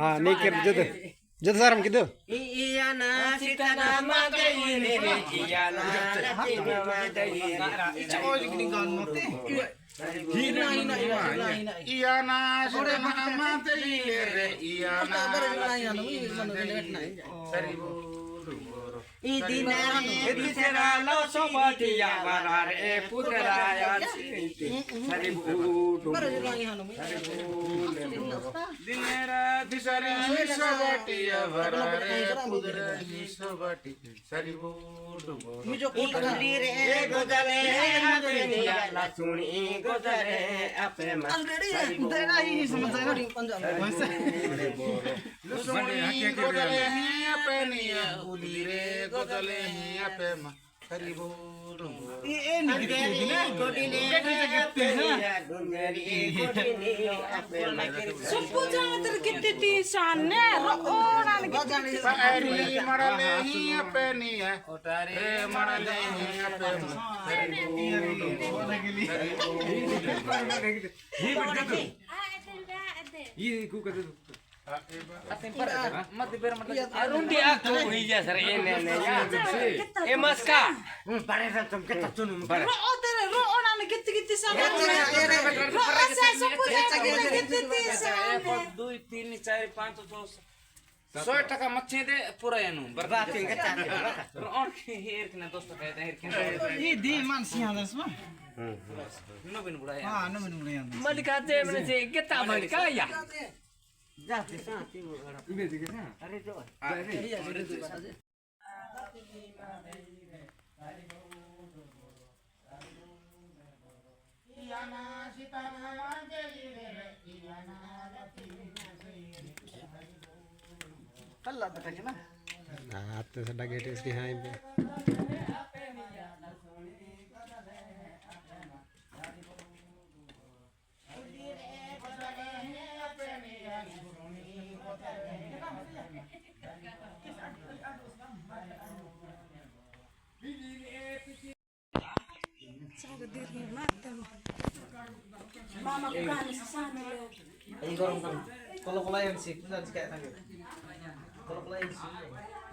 हाँ नहीं कर जद जद सारम किधर iya na sita na magai re re iya na lati na magai Hina iya na sita na magai re iya na idinara lo sobati ya barare putra ya siti saribu dinera disari sobati ya barare putra sobati saribu Dire godale apeni la suni godale apema Suni godale apeni ulire godale apema saribu Supu jangan terkiti di sana. Orang gitu. Paeri maralehi apeni ya maralehi apema Arundi aku hija serene ya emaska pare satum kita tunum pare Orang gitu sana. Saya supu jangan terkiti sana. 2 3 4 5 6 টাকা মচ্ছে দে পুরা এনু বরবাদ কে চাতে और हेर के ना दोस्त का हेर के ये दी मानसी आदर्श में नवीन बुढ़ा है हां नवीन बुढ़िया मलिका दे मने से केता मलिका या जाते साथी इबे दिखे ना अरे जो कल्ला बताइए ना हाथ तो सड़ा गेट इसके यहाँ पे Mama bukan sana. kalau yang sih kita kayak tadi kalau yang sih